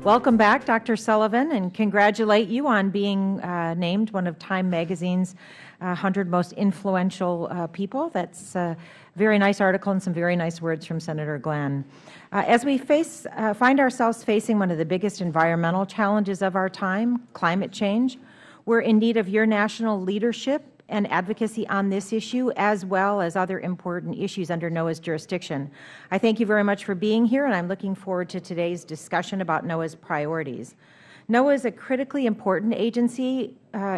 Welcome back, Dr. Sullivan, and congratulate you on being named one of Time Magazine's 100 most influential people. That's a very nice article and some very nice words from Senator Glenn. As we find ourselves facing one of the biggest environmental challenges of our time, climate change, we're in need of your national leadership and advocacy on this issue, as well as other important issues under NOAA's jurisdiction. I thank you very much for being here, and I'm looking forward to today's discussion about NOAA's priorities. NOAA is a critically important agency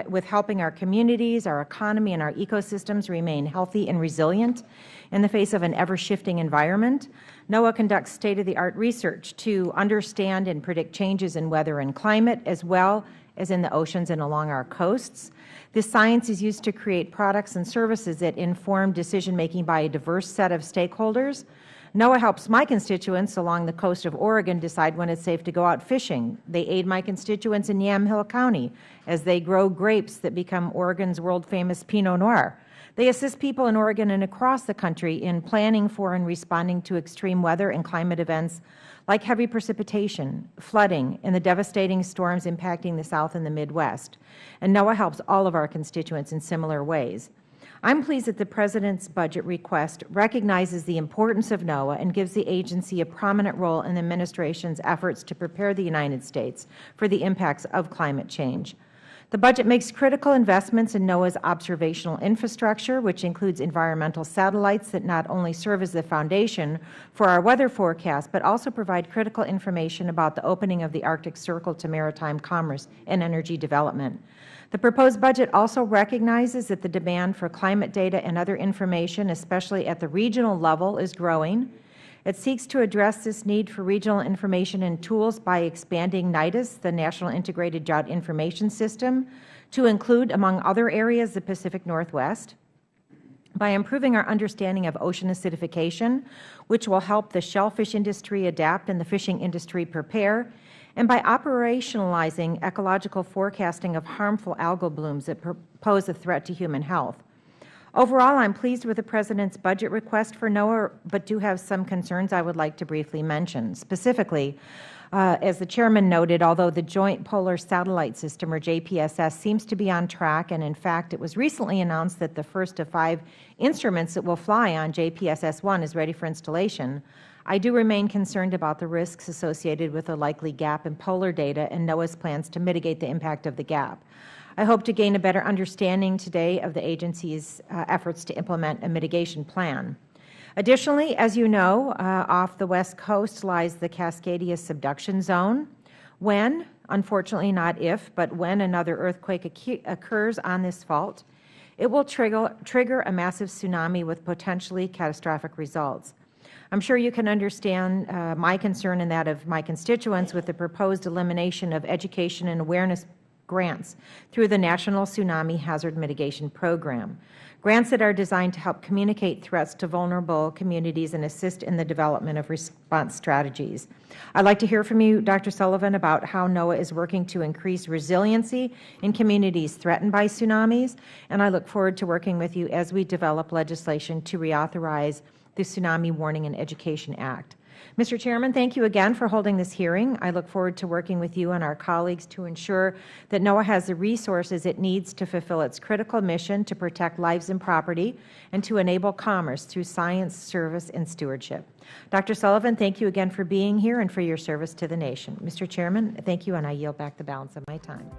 with helping our communities, our economy, and our ecosystems remain healthy and resilient in the face of an ever-shifting environment. NOAA conducts state-of-the-art research to understand and predict changes in weather and climate, as well as in the oceans and along our coasts. This science is used to create products and services that inform decision-making by a diverse set of stakeholders. NOAA helps my constituents along the coast of Oregon decide when it's safe to go out fishing. They aid my constituents in Yamhill County as they grow grapes that become Oregon's world-famous Pinot Noir. They assist people in Oregon and across the country in planning for and responding to extreme weather and climate events like heavy precipitation, flooding, and the devastating storms impacting the South and the Midwest. And NOAA helps all of our constituents in similar ways. I'm pleased that the President's budget request recognizes the importance of NOAA and gives the agency a prominent role in the administration's efforts to prepare the United States for the impacts of climate change. The budget makes critical investments in NOAA's observational infrastructure, which includes environmental satellites that not only serve as the foundation for our weather forecast, but also provide critical information about the opening of the Arctic Circle to maritime commerce and energy development. The proposed budget also recognizes that the demand for climate data and other information, especially at the regional level, is growing. It seeks to address this need for regional information and tools by expanding NIDIS, the National Integrated Drought Information System, to include, among other areas, the Pacific Northwest, by improving our understanding of ocean acidification, which will help the shellfish industry adapt and the fishing industry prepare, and by operationalizing ecological forecasting of harmful algal blooms that pose a threat to human health. Overall, I'm pleased with the President's budget request for NOAA, but do have some concerns I would like to briefly mention. Specifically, as the Chairman noted, although the Joint Polar Satellite System, or JPSS, seems to be on track, and in fact it was recently announced that the first of 5 instruments that will fly on JPSS-1 is ready for installation, I do remain concerned about the risks associated with a likely gap in polar data and NOAA's plans to mitigate the impact of the gap. I hope to gain a better understanding today of the agency's efforts to implement a mitigation plan. Additionally, as you know, off the West Coast lies the Cascadia subduction zone. When, unfortunately not if, but when another earthquake occurs on this fault, it will trigger a massive tsunami with potentially catastrophic results. I'm sure you can understand my concern and that of my constituents with the proposed elimination of education and awareness grants through the National Tsunami Hazard Mitigation Program, grants that are designed to help communicate threats to vulnerable communities and assist in the development of response strategies. I'd like to hear from you, Dr. Sullivan, about how NOAA is working to increase resiliency in communities threatened by tsunamis, and I look forward to working with you as we develop legislation to reauthorize the Tsunami Warning and Education Act. Mr. Chairman, thank you again for holding this hearing. I look forward to working with you and our colleagues to ensure that NOAA has the resources it needs to fulfill its critical mission to protect lives and property and to enable commerce through science, service, and stewardship. Dr. Sullivan, thank you again for being here and for your service to the nation. Mr. Chairman, thank you, and I yield back the balance of my time.